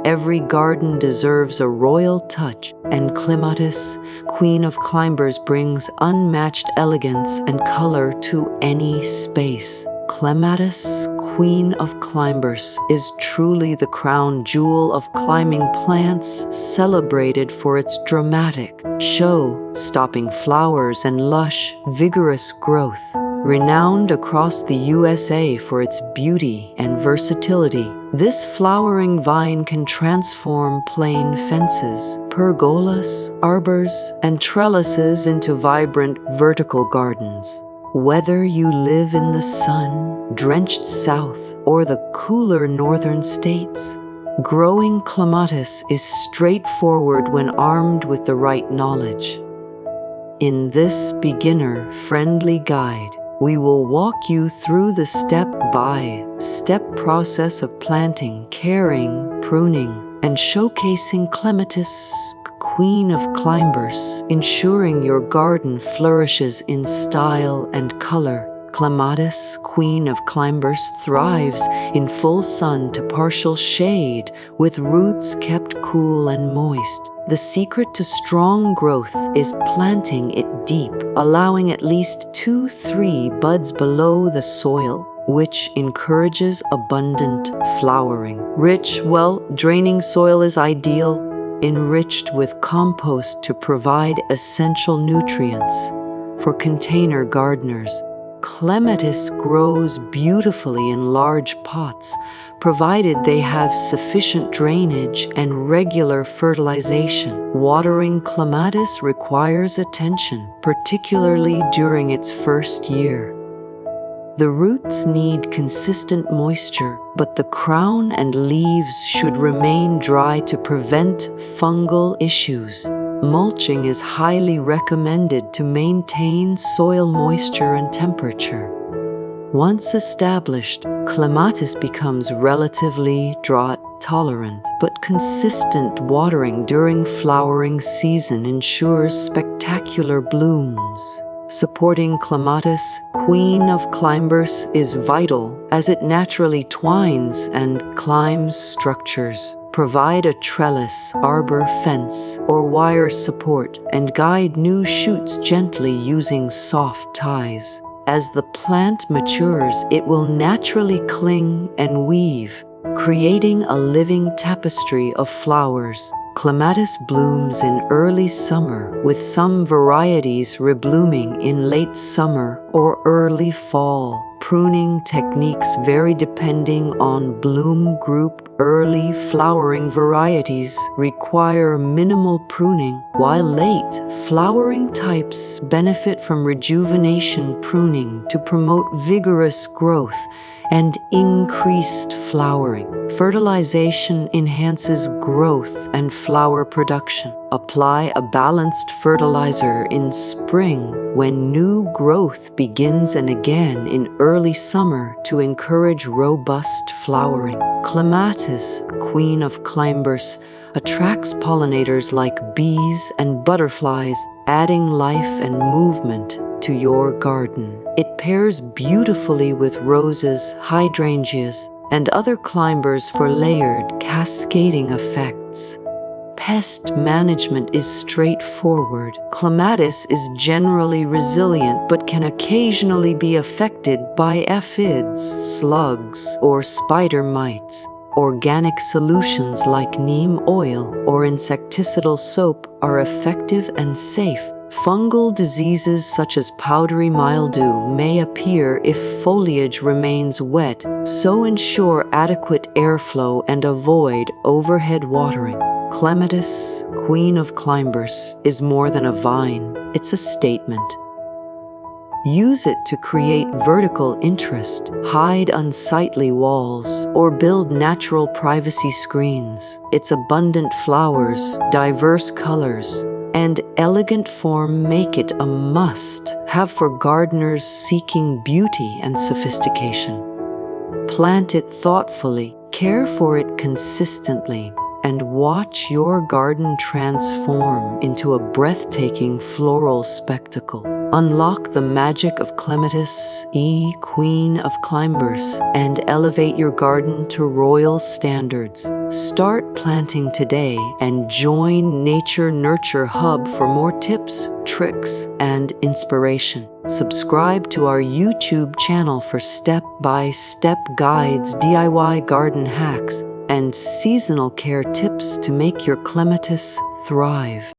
Every garden deserves a royal touch, and Clematis, Queen of Climbers, brings unmatched elegance and color to any space. Clematis, Queen of Climbers, is truly the crown jewel of climbing plants, celebrated for its dramatic, show-stopping flowers and lush, vigorous growth. Renowned across the USA for its beauty and versatility, this flowering vine can transform plain fences, pergolas, arbors, and trellises into vibrant vertical gardens. Whether you live in the sun-drenched South or the cooler northern states, growing Clematis is straightforward when armed with the right knowledge. In this beginner-friendly guide, we will walk you through the step-by-step process of planting, caring, pruning, and showcasing Clematis, Queen of Climbers, ensuring your garden flourishes in style and color. Clematis, Queen of Climbers, thrives in full sun to partial shade, with roots kept cool and moist. The secret to strong growth is planting it deep, allowing at least 2-3 buds below the soil, which encourages abundant flowering. Rich, draining soil is ideal, enriched with compost to provide essential nutrients. For container gardeners, Clematis grows beautifully in large pots, provided they have sufficient drainage and regular fertilization. Watering Clematis requires attention, particularly during its first year. The roots need consistent moisture, but the crown and leaves should remain dry to prevent fungal issues. Mulching is highly recommended to maintain soil moisture and temperature. Once established, Clematis becomes relatively drought-tolerant, but consistent watering during flowering season ensures spectacular blooms. Supporting Clematis, Queen of Climbers, is vital as it naturally twines and climbs structures. Provide a trellis, arbor, fence, or wire support, and guide new shoots gently using soft ties. As the plant matures, it will naturally cling and weave, creating a living tapestry of flowers. Clematis blooms in early summer, with some varieties reblooming in late summer or early fall. Pruning techniques vary depending on bloom group. Early flowering varieties require minimal pruning, while late flowering types benefit from rejuvenation pruning to promote vigorous growth and increased flowering. Fertilization enhances growth and flower production. Apply a balanced fertilizer in spring when new growth begins and again in early summer to encourage robust flowering. Clematis, Queen of Climbers, attracts pollinators like bees and butterflies, adding life and movement to your garden. It pairs beautifully with roses, hydrangeas, and other climbers for layered, cascading effects. Pest management is straightforward. Clematis is generally resilient but can occasionally be affected by aphids, slugs, or spider mites. Organic solutions like neem oil or insecticidal soap are effective and safe. Fungal diseases such as powdery mildew may appear if foliage remains wet, so ensure adequate airflow and avoid overhead watering. Clematis, Queen of Climbers, is more than a vine, it's a statement. Use it to create vertical interest, hide unsightly walls, or build natural privacy screens. Its abundant flowers, diverse colors, and elegant form make it a must-have for gardeners seeking beauty and sophistication. Plant it thoughtfully, care for it consistently, and watch your garden transform into a breathtaking floral spectacle. Unlock the magic of Clematis, Queen of Climbers, and elevate your garden to royal standards. Start planting today and join Nature Nurture Hub for more tips, tricks, and inspiration. Subscribe to our YouTube channel for step-by-step guides, DIY garden hacks, and seasonal care tips to make your clematis thrive.